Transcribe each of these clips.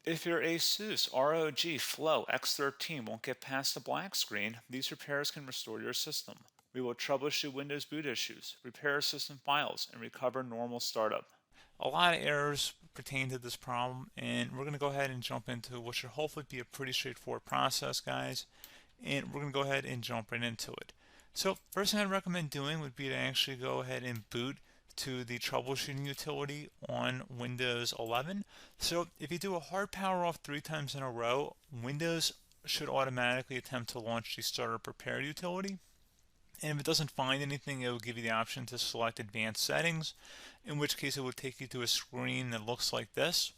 If your ASUS ROG Flow X13 won't get past the black screen, these repairs can restore your system. We will troubleshoot Windows boot issues, repair system files, and recover normal startup. A lot of errors pertain to this problem, and we're going to go ahead and jump into what should hopefully be a pretty straightforward process, guys. And we're going to go ahead and jump right into it. So first thing I'd recommend doing would be to actually go ahead and boot to the troubleshooting utility on Windows 11. So if you do a hard power off 3 times in a row, Windows should automatically attempt to launch the startup repair utility. And if it doesn't find anything, it will give you the option to select advanced settings, in which case it will take you to a screen that looks like this.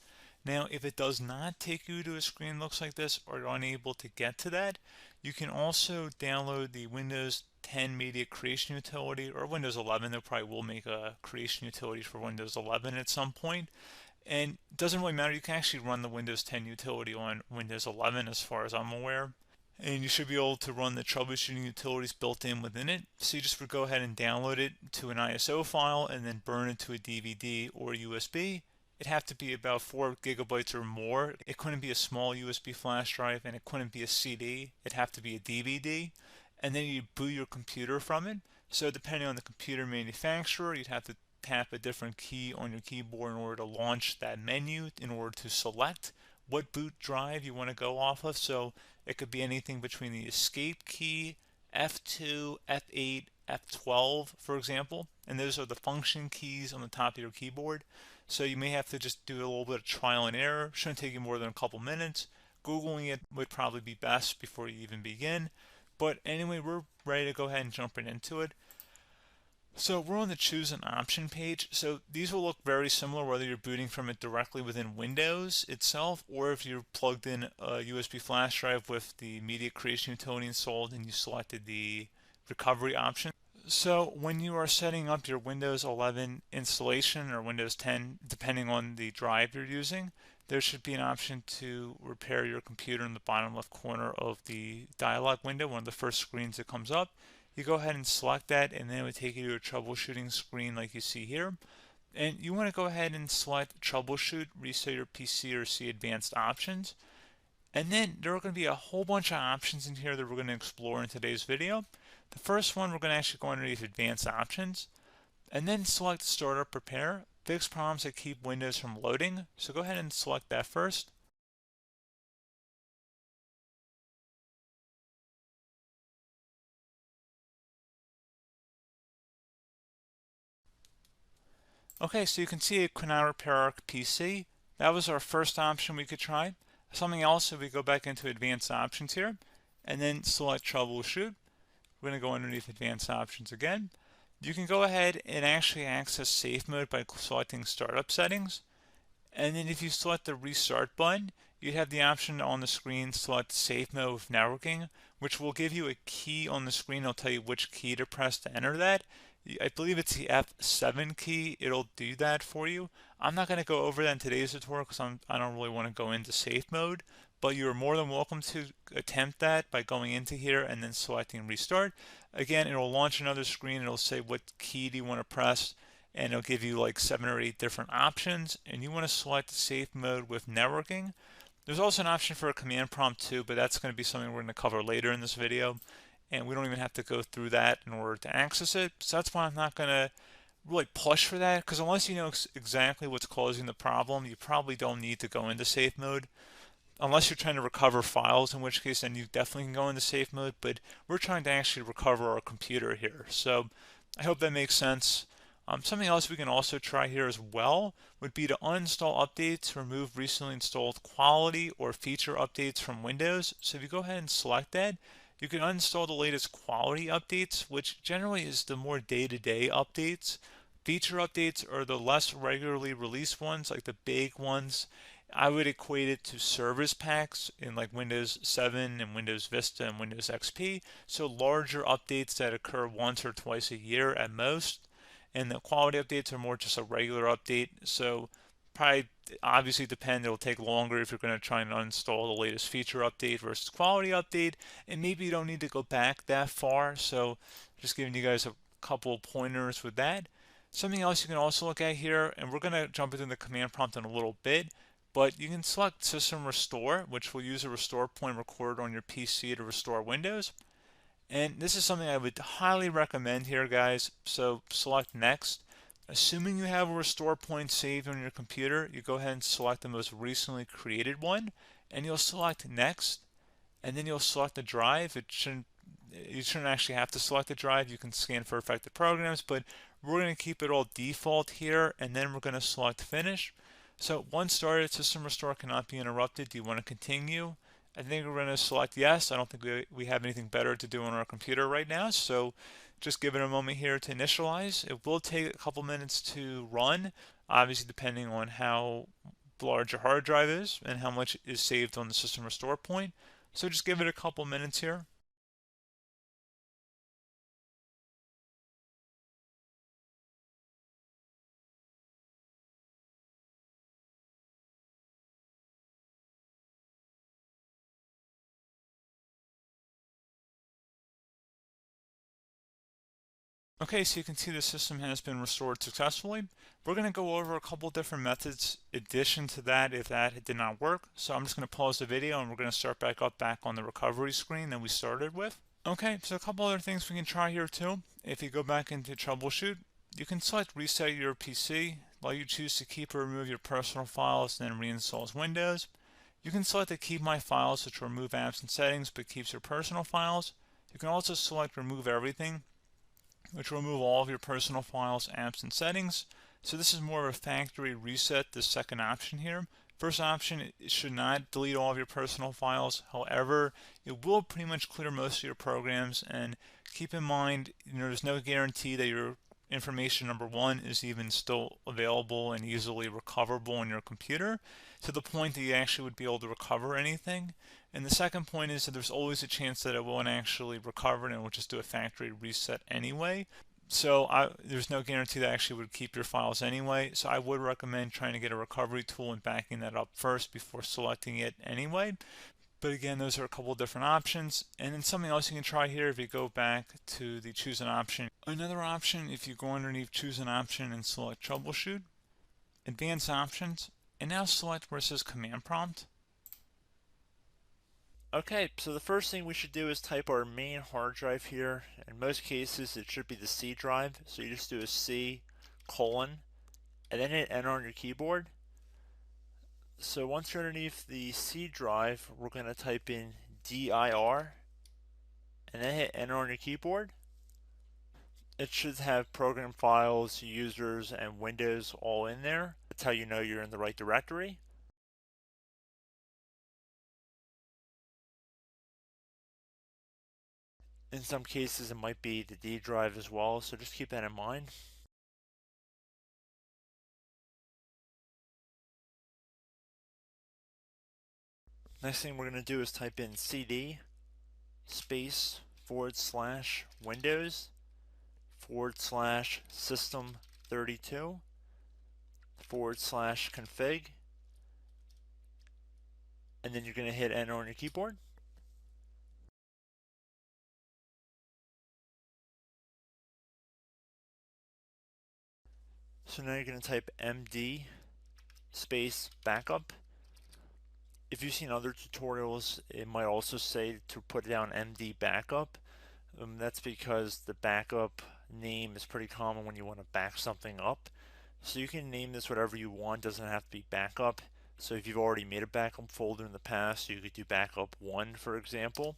Now, if it does not take you to a screen that looks like this, or you're unable to get to that, you can also download the Windows 10 Media Creation Utility, or Windows 11. They probably will make a creation utility for Windows 11 at some point. And it doesn't really matter, you can actually run the Windows 10 utility on Windows 11 as far as I'm aware. And you should be able to run the troubleshooting utilities built in within it. So you just would go ahead and download it to an ISO file and then burn it to a DVD or USB. It'd have to be about 4 gigabytes or more. It couldn't be a small USB flash drive, and it couldn't be a CD. It'd have to be a DVD. And then you boot your computer from it. So depending on the computer manufacturer, you'd have to tap a different key on your keyboard in order to launch that menu, in order to select what boot drive you want to go off of. So it could be anything between the escape key, F2, F8, F12, for example. And those are the function keys on the top of your keyboard. So you may have to just do a little bit of trial and error. Shouldn't take you more than a couple minutes. Googling it would probably be best before you even begin. But anyway, we're ready to go ahead and jump right into it. So we're on the choose an option page. So these will look very similar whether you're booting from it directly within Windows itself, or if you're plugged in a USB flash drive with the media creation utility installed and you selected the recovery option. So when you are setting up your Windows 11 installation or Windows 10, depending on the drive you're using, there should be an option to repair your computer in the bottom left corner of the dialog window, one of the first screens that comes up. You go ahead and select that, and then it would take you to a troubleshooting screen like you see here. And you want to go ahead and select troubleshoot, reset your PC, or see advanced options. And then there are going to be a whole bunch of options in here that we're going to explore in today's video. The first one, we're going to actually go underneath advanced options and then select startup repair, fix problems that keep Windows from loading. So go ahead and select that first. Okay, so you can see it could not repair our PC. That was our first option we could try. Something else, if we go back into advanced options here and then select troubleshoot, we're going to go underneath advanced options again. You can go ahead and actually access safe mode by selecting startup settings. And then if you select the restart button, you have the option on the screen, select safe mode with networking, which will give you a key on the screen. It'll tell you which key to press to enter that. I believe it's the F7 key. It'll do that for you. I'm not going to go over that in today's tutorial because I don't really want to go into safe mode, but you're more than welcome to attempt that by going into here and then selecting restart. Again, it'll launch another screen. It'll say what key do you want to press, and it'll give you like 7 or 8 different options, and you want to select safe mode with networking. There's also an option for a command prompt too, but that's going to be something we're going to cover later in this video, and we don't even have to go through that in order to access it. So that's why I'm not going to really push for that, because unless you know exactly what's causing the problem, you probably don't need to go into safe mode. Unless you're trying to recover files, in which case then you definitely can go into safe mode, but we're trying to actually recover our computer here. So I hope that makes sense. Something else we can also try here as well would be to uninstall updates, remove recently installed quality or feature updates from Windows. So if you go ahead and select that, you can uninstall the latest quality updates, which generally is the more day-to-day updates. Feature updates are the less regularly released ones, like the big ones. I would equate it to service packs in like Windows 7 and Windows Vista and Windows XP. So larger updates that occur once or twice a year at most. And the quality updates are more just a regular update. So probably obviously depend, it'll take longer if you're going to try and uninstall the latest feature update versus quality update. And maybe you don't need to go back that far. So just giving you guys a couple pointers with that. Something else you can also look at here, and we're going to jump into the command prompt in a little bit, But you can select System Restore, which will use a restore point recorded on your PC to restore Windows. And this is something I would highly recommend here, guys. So select Next. Assuming you have a restore point saved on your computer, you go ahead and select the most recently created one, and you'll select Next, and then you'll select the drive. You shouldn't actually have to select the drive. You can scan for affected programs, but we're going to keep it all default here, and then we're going to select Finish. So once started, System Restore cannot be interrupted. Do you want to continue? I think we're going to select yes. I don't think we have anything better to do on our computer right now, so just give it a moment here to initialize. It will take a couple minutes to run, obviously depending on how large your hard drive is and how much is saved on the System Restore point. So just give it a couple minutes here. Okay, so you can see the system has been restored successfully. We're going to go over a couple different methods addition to that if that did not work. So I'm just going to pause the video and we're going to start back on the recovery screen that we started with. Okay, so a couple other things we can try here too. If you go back into troubleshoot, you can select reset your PC, while you choose to keep or remove your personal files and then reinstalls Windows. You can select to keep my files, which will remove apps and settings but keeps your personal files. You can also select remove everything, which will remove all of your personal files, apps, and settings. So this is more of a factory reset, this second option here. First option, it should not delete all of your personal files. However, it will pretty much clear most of your programs, and keep in mind, there's no guarantee that your information, number one, is even still available and easily recoverable on your computer to the point that you actually would be able to recover anything. And the second point is that there's always a chance that it won't actually recover and it will just do a factory reset anyway. So there's no guarantee that actually would keep your files anyway. So I would recommend trying to get a recovery tool and backing that up first before selecting it anyway. But again, those are a couple different options. And then something else you can try here, if you go back to the choose an option. Another option, if you go underneath choose an option and select troubleshoot, advanced options, and now select where it says command prompt. Okay, so the first thing we should do is type our main hard drive here. In most cases, it should be the C drive. So you just do a C colon and then hit enter on your keyboard. So once you're underneath the C drive, we're going to type in dir and then hit enter on your keyboard. It should have program files, users, and Windows all in there. That's how you know you're in the right directory. In some cases, it might be the D drive as well, so just keep that in mind. Next thing we're going to do is type in cd space / Windows / system 32 / config, and then you're going to hit enter on your keyboard. So now you're going to type md space backup. If you've seen other tutorials, it might also say to put down md backup. That's because the backup name is pretty common when you want to back something up. So you can name this whatever you want, doesn't have to be backup. So if you've already made a backup folder in the past, you could do backup 1, for example.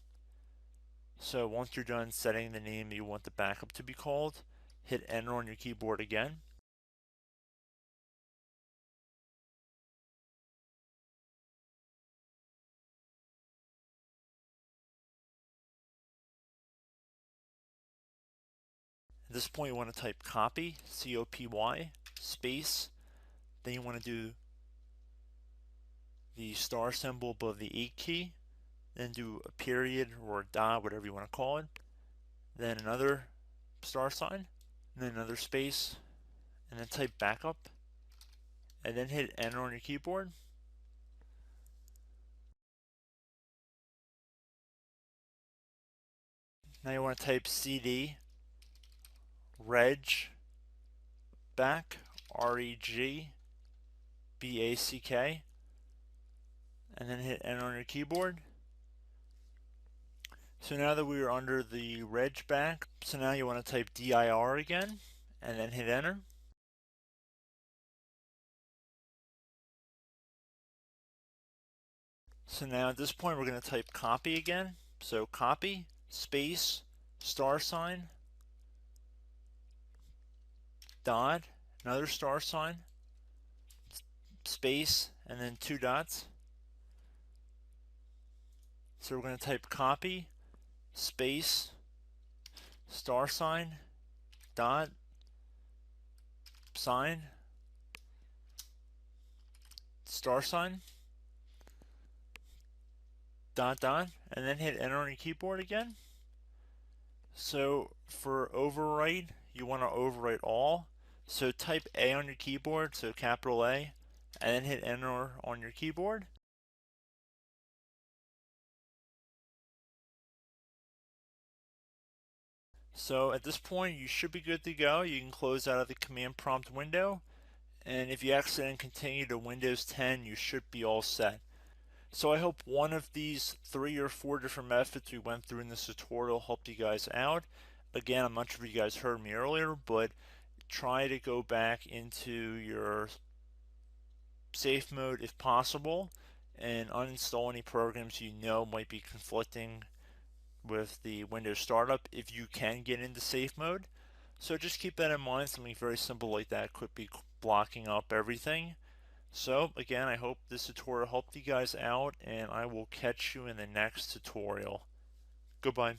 So once you're done setting the name you want the backup to be called, hit enter on your keyboard again. At this point you want to type copy, C-O-P-Y, space, then you want to do the star symbol above the 8 key, then do a period or a dot, whatever you want to call it, then another star sign, and then another space, and then type backup, and then hit enter on your keyboard. Now you want to type cd reg back, REG BACK, and then hit enter on your keyboard. So now that we are under the reg back, so now you want to type dir again, and then hit enter. So now at this point we're going to type copy again. So copy, space, star sign, dot, another star sign, space, and then 2 dots. So we're going to type copy, space, star sign, dot, sign, star sign, dot, dot, and then hit enter on your keyboard again. So for overwrite, you want to overwrite all. So type A on your keyboard, so capital A, and then hit enter on your keyboard. So at this point you should be good to go. You can close out of the command prompt window, and if you accidentally continue to Windows 10 you should be all set. So I hope one of these 3 or 4 different methods we went through in this tutorial helped you guys out. Again, I'm not sure if you guys heard me earlier, but try to go back into your safe mode if possible and uninstall any programs you know might be conflicting with the Windows startup if you can get into safe mode. So just keep that in mind. Something very simple like that could be blocking up everything. So again, I hope this tutorial helped you guys out, and I will catch you in the next tutorial. Goodbye.